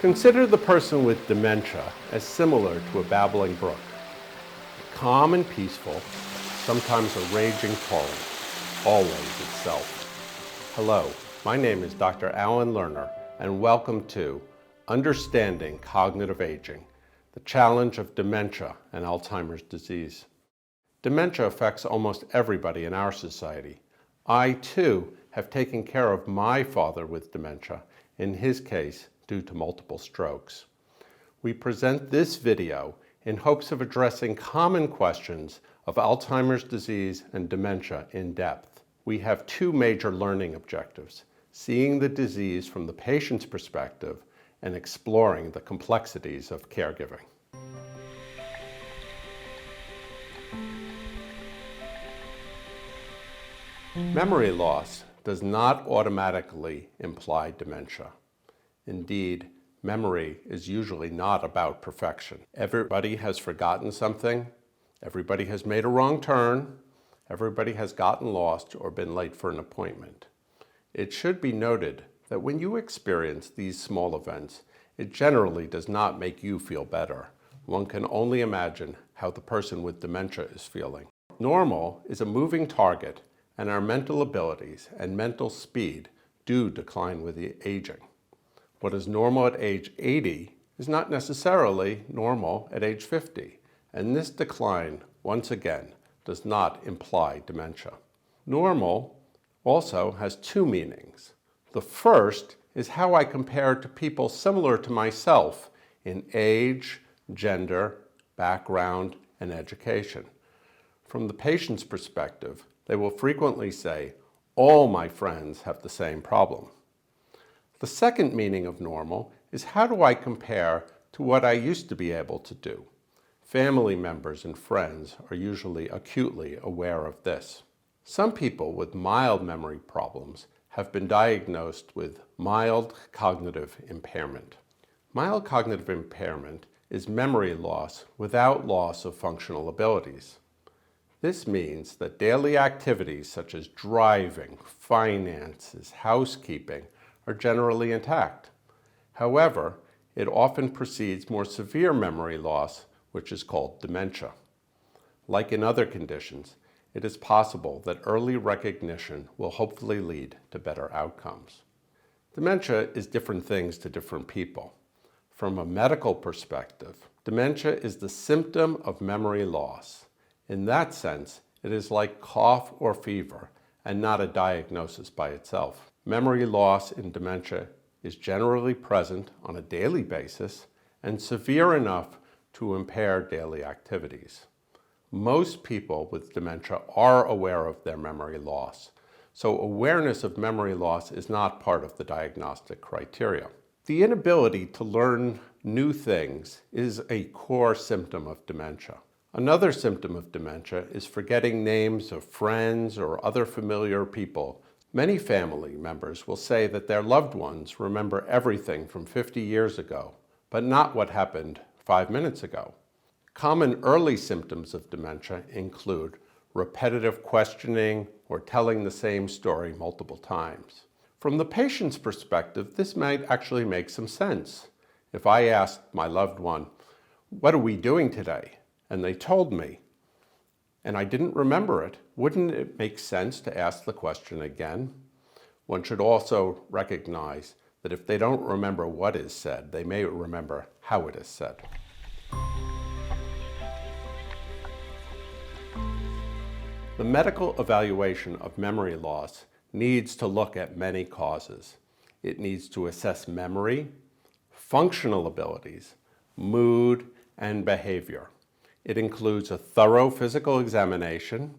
Consider the person with dementia as similar to a babbling brook, calm and peaceful, sometimes a raging torrent, always itself. Hello, my name is Dr. Alan Lerner, and welcome to Understanding Cognitive Aging, the challenge of dementia and Alzheimer's disease. Dementia affects almost everybody in our society. I, too, have taken care of my father with dementia, in his case, due to multiple strokes. We present this video in hopes of addressing common questions of Alzheimer's disease and dementia in depth. We have two major learning objectives: seeing the disease from the patient's perspective and exploring the complexities of caregiving. Memory loss does not automatically imply dementia. Indeed, memory is usually not about perfection. Everybody has forgotten something, everybody has made a wrong turn, everybody has gotten lost or been late for an appointment. It should be noted that when you experience these small events, it generally does not make you feel better. One can only imagine how the person with dementia is feeling. Normal is a moving target, and our mental abilities and mental speed do decline with the aging. What is normal at age 80 is not necessarily normal at age 50, and this decline, once again, does not imply dementia. Normal also has two meanings. The first is how I compare to people similar to myself in age, gender, background, and education. From the patient's perspective, they will frequently say, "All my friends have the same problem." The second meaning of normal is how do I compare to what I used to be able to do? Family members and friends are usually acutely aware of this. Some people with mild memory problems have been diagnosed with mild cognitive impairment. Mild cognitive impairment is memory loss without loss of functional abilities. This means that daily activities such as driving, finances, housekeeping are generally intact. However, it often precedes more severe memory loss, which is called dementia. Like in other conditions, it is possible that early recognition will hopefully lead to better outcomes. Dementia is different things to different people. From a medical perspective, dementia is the symptom of memory loss. In that sense, it is like cough or fever and not a diagnosis by itself. Memory loss in dementia is generally present on a daily basis and severe enough to impair daily activities. Most people with dementia are aware of their memory loss, so awareness of memory loss is not part of the diagnostic criteria. The inability to learn new things is a core symptom of dementia. Another symptom of dementia is forgetting names of friends or other familiar people. Many family members will say that their loved ones remember everything from 50 years ago, but not what happened 5 minutes ago. Common early symptoms of dementia include repetitive questioning or telling the same story multiple times. From the patient's perspective, this might actually make some sense. If I asked my loved one, "What are we doing today?" and they told me, and I didn't remember it, wouldn't it make sense to ask the question again? One should also recognize that if they don't remember what is said, they may remember how it is said. The medical evaluation of memory loss needs to look at many causes. It needs to assess memory, functional abilities, mood, and behavior. It includes a thorough physical examination,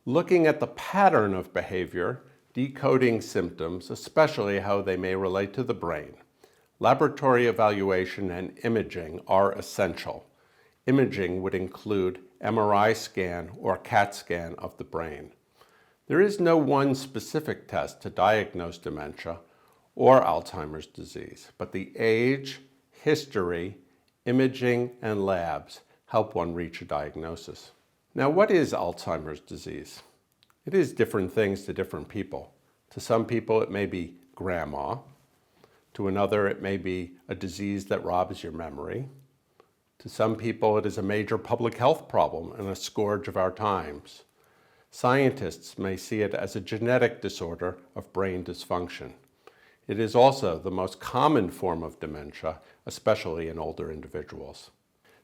looking at the pattern of behavior, decoding symptoms, especially how they may relate to the brain. Laboratory evaluation and imaging are essential. Imaging would include MRI scan or CAT scan of the brain. There is no one specific test to diagnose dementia or Alzheimer's disease, but the age, history, imaging, and labs help one reach a diagnosis. Now, what is Alzheimer's disease? It is different things to different people. To some people, it may be grandma. To another, it may be a disease that robs your memory. To some people, it is a major public health problem and a scourge of our times. Scientists may see it as a genetic disorder of brain dysfunction. It is also the most common form of dementia, especially in older individuals.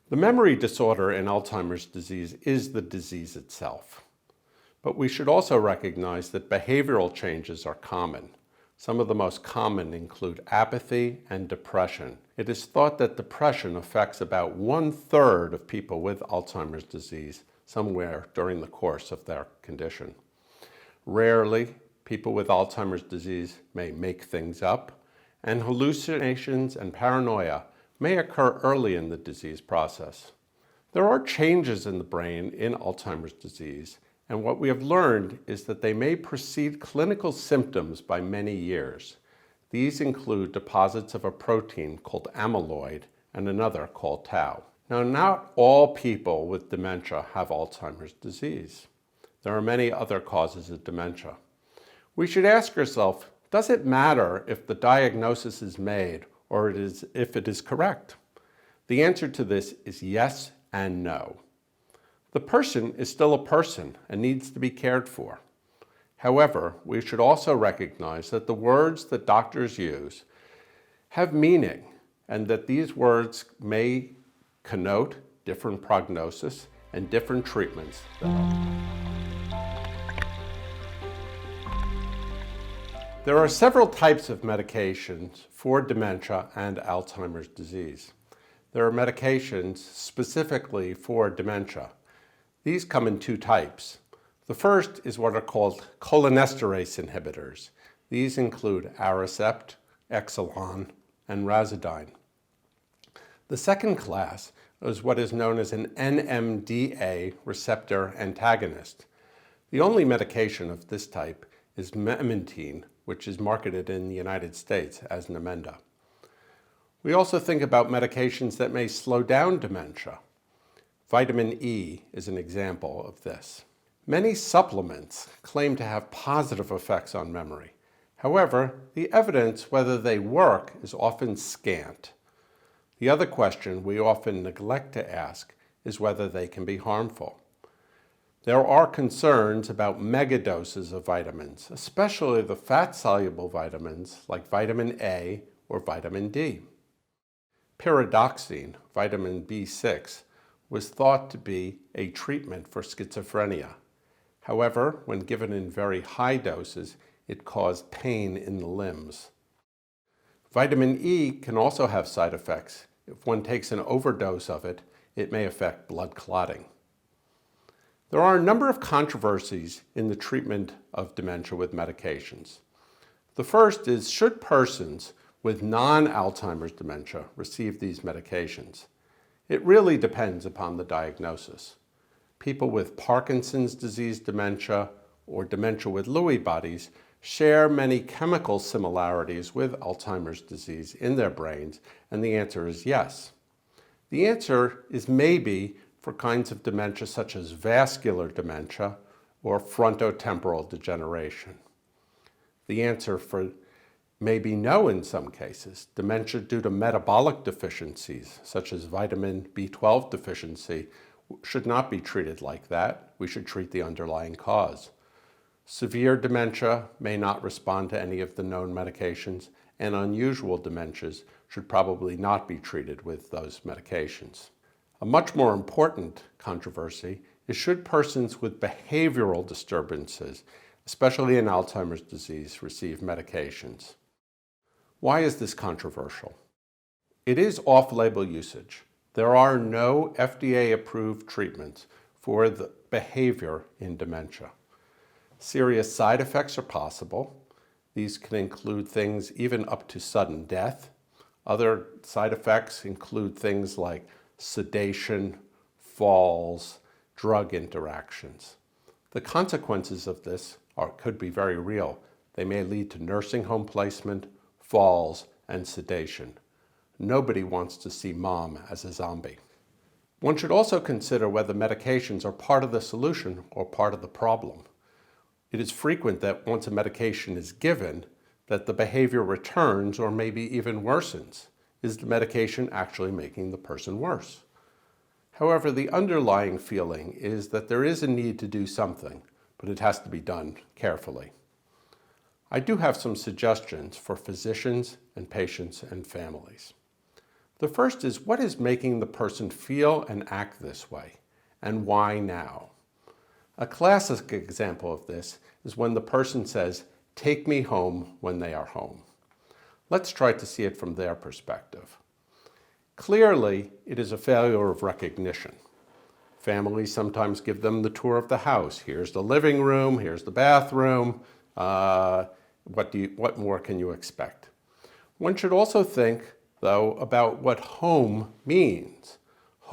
The memory disorder in Alzheimer's disease is the disease itself. But we should also recognize that behavioral changes are common. Some of the most common include apathy and depression. It is thought that depression affects about 1/3 of people with Alzheimer's disease somewhere during the course of their condition. Rarely, people with Alzheimer's disease may make things up, and hallucinations and paranoia may occur early in the disease process. There are changes in the brain in Alzheimer's disease, and what we have learned is that they may precede clinical symptoms by many years. These include deposits of a protein called amyloid and another called tau. Now, not all people with dementia have Alzheimer's disease. There are many other causes of dementia. We should ask ourselves, does it matter if the diagnosis is made or if it is correct? The answer to this is yes and no. The person is still a person and needs to be cared for. However, we should also recognize that the words that doctors use have meaning and that these words may connote different prognosis and different treatments. There are several types of medications for dementia and Alzheimer's disease. There are medications specifically for dementia. These come in two types. The first is what are called cholinesterase inhibitors. These include Aricept, Exelon, and Razidine. The second class is what is known as an NMDA receptor antagonist. The only medication of this type is memantine, which is marketed in the United States as Namenda. We also think about medications that may slow down dementia. Vitamin E is an example of this. Many supplements claim to have positive effects on memory. However, the evidence whether they work is often scant. The other question we often neglect to ask is whether they can be harmful. There are concerns about megadoses of vitamins, especially the fat-soluble vitamins like vitamin A or vitamin D. Pyridoxine, vitamin B6, was thought to be a treatment for schizophrenia. However, when given in very high doses, it caused pain in the limbs. Vitamin E can also have side effects. If one takes an overdose of it, it may affect blood clotting. There are a number of controversies in the treatment of dementia with medications. The first is, should persons with non-Alzheimer's dementia receive these medications? It really depends upon the diagnosis. People with Parkinson's disease dementia or dementia with Lewy bodies share many chemical similarities with Alzheimer's disease in their brains, and the answer is yes. The answer is maybe for kinds of dementia such as vascular dementia or frontotemporal degeneration. The answer may be no in some cases. Dementia due to metabolic deficiencies, such as vitamin B12 deficiency, should not be treated like that. We should treat the underlying cause. Severe dementia may not respond to any of the known medications, and unusual dementias should probably not be treated with those medications. A much more important controversy is, should persons with behavioral disturbances, especially in Alzheimer's disease, receive medications? Why is this controversial? It is off-label usage. There are no FDA-approved treatments for the behavior in dementia. Serious side effects are possible. These can include things even up to sudden death. Other side effects include things like sedation, falls, drug interactions. The consequences of this could be very real. They may lead to nursing home placement, falls, and sedation. Nobody wants to see mom as a zombie. One should also consider whether medications are part of the solution or part of the problem. It is frequent that once a medication is given, that the behavior returns or maybe even worsens? Is the medication actually making the person worse? However, the underlying feeling is that there is a need to do something, but it has to be done carefully. I do have some suggestions for physicians and patients and families. The first is, what is making the person feel and act this way, and why now? A classic example of this is when the person says, "Take me home," when they are home. Let's try to see it from their perspective. Clearly, it is a failure of recognition. Families sometimes give them the tour of the house. Here's the living room, here's the bathroom. What more can you expect? One should also think, though, about what home means.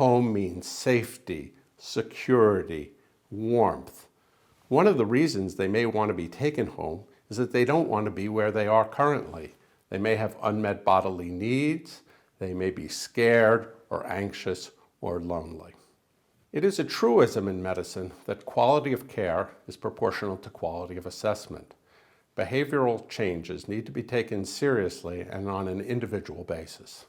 Home means safety, security, warmth. One of the reasons they may want to be taken home is that they don't want to be where they are currently. They may have unmet bodily needs. They may be scared or anxious or lonely. It is a truism in medicine that quality of care is proportional to quality of assessment. Behavioral changes need to be taken seriously and on an individual basis.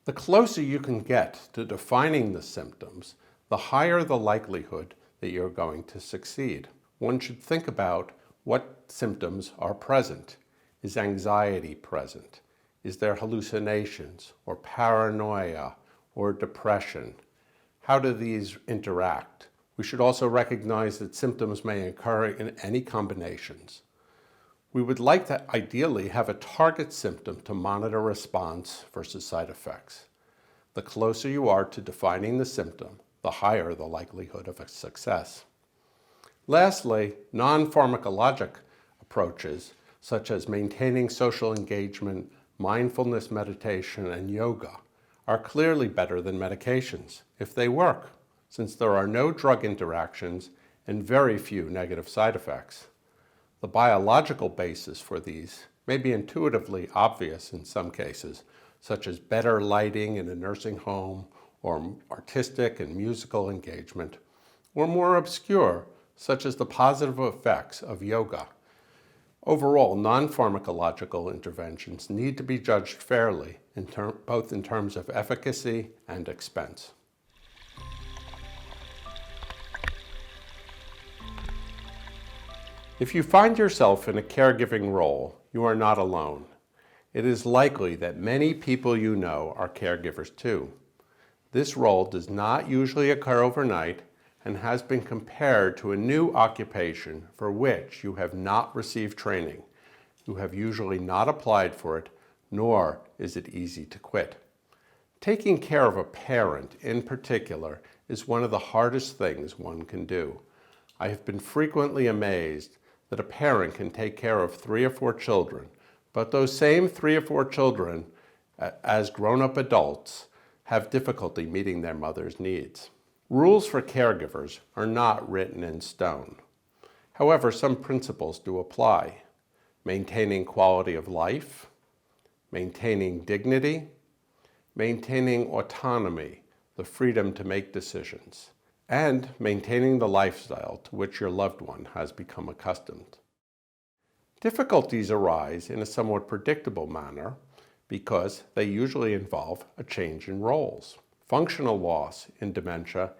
The closer you can get to defining the symptoms, the higher the likelihood that you're going to succeed. One should think about what symptoms are present. Is anxiety present? Is there hallucinations or paranoia or depression? How do these interact? We should also recognize that symptoms may occur in any combinations. We would like to ideally have a target symptom to monitor response versus side effects. The closer you are to defining the symptom, the higher the likelihood of a success. Lastly, non-pharmacologic approaches such as maintaining social engagement, mindfulness meditation, and yoga are clearly better than medications if they work, since there are no drug interactions and very few negative side effects. The biological basis for these may be intuitively obvious in some cases, such as better lighting in a nursing home or artistic and musical engagement, or more obscure, such as the positive effects of yoga. Overall, non-pharmacological interventions need to be judged fairly, both in terms of efficacy and expense. If you find yourself in a caregiving role, you are not alone. It is likely that many people you know are caregivers too. This role does not usually occur overnight and has been compared to a new occupation for which you have not received training. You have usually not applied for it, nor is it easy to quit. Taking care of a parent in particular is one of the hardest things one can do. I have been frequently amazed that a parent can take care of 3 or 4 children, but those same 3 or 4 children, as grown-up adults, have difficulty meeting their mother's needs. Rules for caregivers are not written in stone. However, some principles do apply. Maintaining quality of life, maintaining dignity, maintaining autonomy, the freedom to make decisions, and maintaining the lifestyle to which your loved one has become accustomed. Difficulties arise in a somewhat predictable manner because they usually involve a change in roles. Functional loss in dementia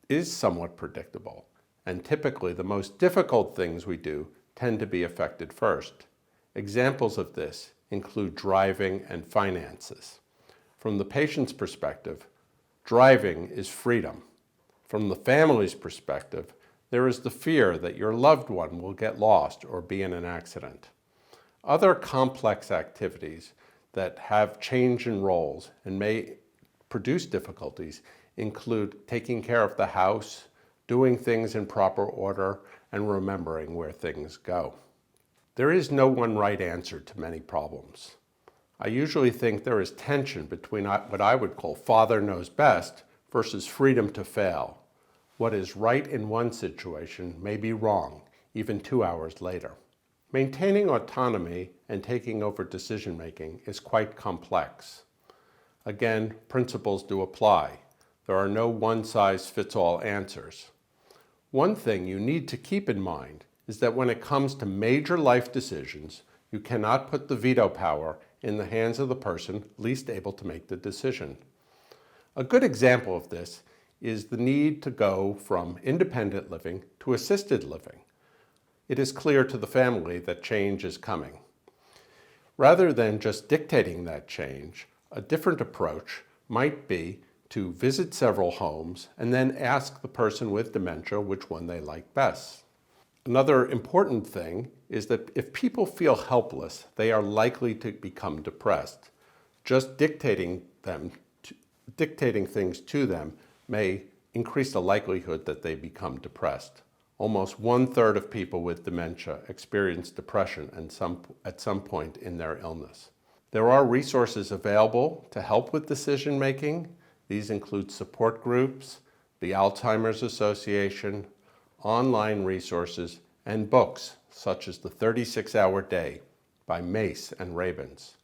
is somewhat predictable, and typically the most difficult things we do tend to be affected first. Examples of this include driving and finances. From the patient's perspective, driving is freedom. From the family's perspective, there is the fear that your loved one will get lost or be in an accident. Other complex activities that have change in roles and may produce difficulties include taking care of the house, doing things in proper order, and remembering where things go. There is no one right answer to many problems. I usually think there is tension between what I would call father knows best versus freedom to fail. What is right in one situation may be wrong, even 2 hours later. Maintaining autonomy and taking over decision-making is quite complex. Again, principles do apply. There are no one-size-fits-all answers. One thing you need to keep in mind is that when it comes to major life decisions, You cannot put the veto power in the hands of the person least able to make the decision. A good example of this is the need to go from independent living to assisted living. It is clear to the family that change is coming. Rather than just dictating that change, a different approach might be to visit several homes and then ask the person with dementia which one they like best. Another important thing is that if people feel helpless, they are likely to become depressed. Just dictating things to them may increase the likelihood that they become depressed. Almost 1/3 of people with dementia experience depression at some point in their illness. There are resources available to help with decision making. These include support groups, the Alzheimer's Association, online resources, and books such as The 36-Hour Day by Mace and Rabins.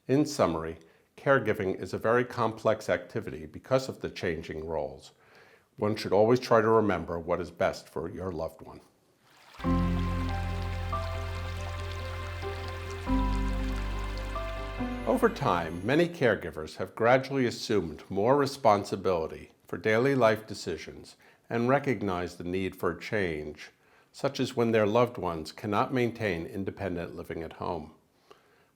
In summary, caregiving is a very complex activity because of the changing roles. One should always try to remember what is best for your loved one. Over time, many caregivers have gradually assumed more responsibility for daily life decisions and recognize the need for change, such as when their loved ones cannot maintain independent living at home.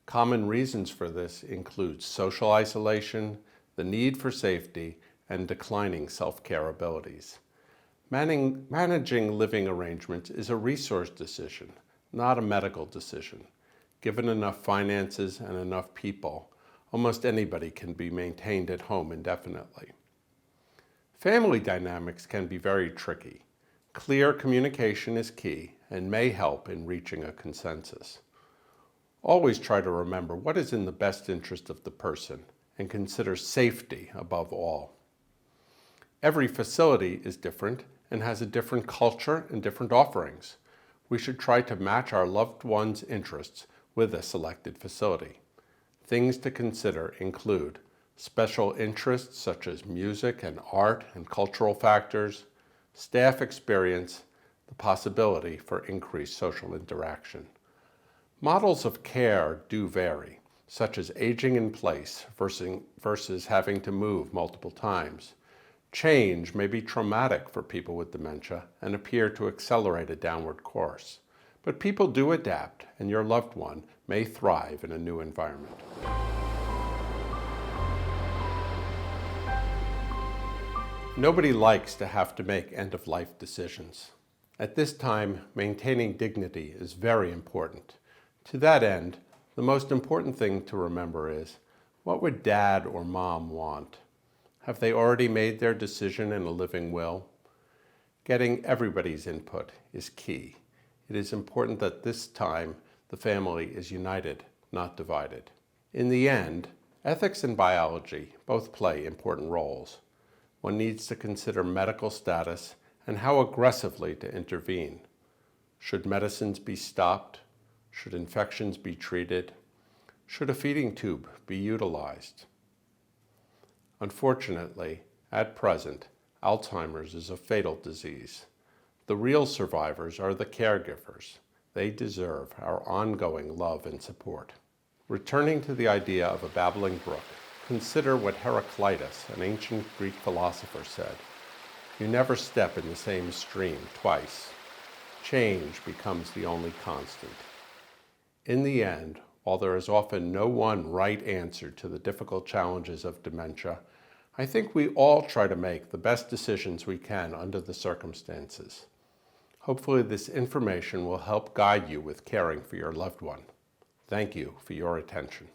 Common reasons for this include social isolation, the need for safety, and declining self-care abilities. Managing living arrangements is a resource decision, not a medical decision. Given enough finances and enough people, almost anybody can be maintained at home indefinitely. Family dynamics can be very tricky. Clear communication is key and may help in reaching a consensus. Always try to remember what is in the best interest of the person and consider safety above all. Every facility is different and has a different culture and different offerings. We should try to match our loved one's interests with a selected facility. Things to consider include special interests such as music and art and cultural factors, staff experience, the possibility for increased social interaction. Models of care do vary, such as aging in place versus having to move multiple times. Change may be traumatic for people with dementia and appear to accelerate a downward course. But people do adapt, and your loved one may thrive in a new environment. Nobody likes to have to make end-of-life decisions. At this time, maintaining dignity is very important. To that end, the most important thing to remember is, what would Dad or Mom want? Have they already made their decision in a living will? Getting everybody's input is key. It is important that this time the family is united, not divided. In the end, ethics and biology both play important roles. One needs to consider medical status and how aggressively to intervene. Should medicines be stopped? Should infections be treated? Should a feeding tube be utilized? Unfortunately, at present, Alzheimer's is a fatal disease. The real survivors are the caregivers. They deserve our ongoing love and support. Returning to the idea of a babbling brook, consider what Heraclitus, an ancient Greek philosopher, said. You never step in the same stream twice. Change becomes the only constant. In the end, while there is often no one right answer to the difficult challenges of dementia, I think we all try to make the best decisions we can under the circumstances. Hopefully this information will help guide you with caring for your loved one. Thank you for your attention.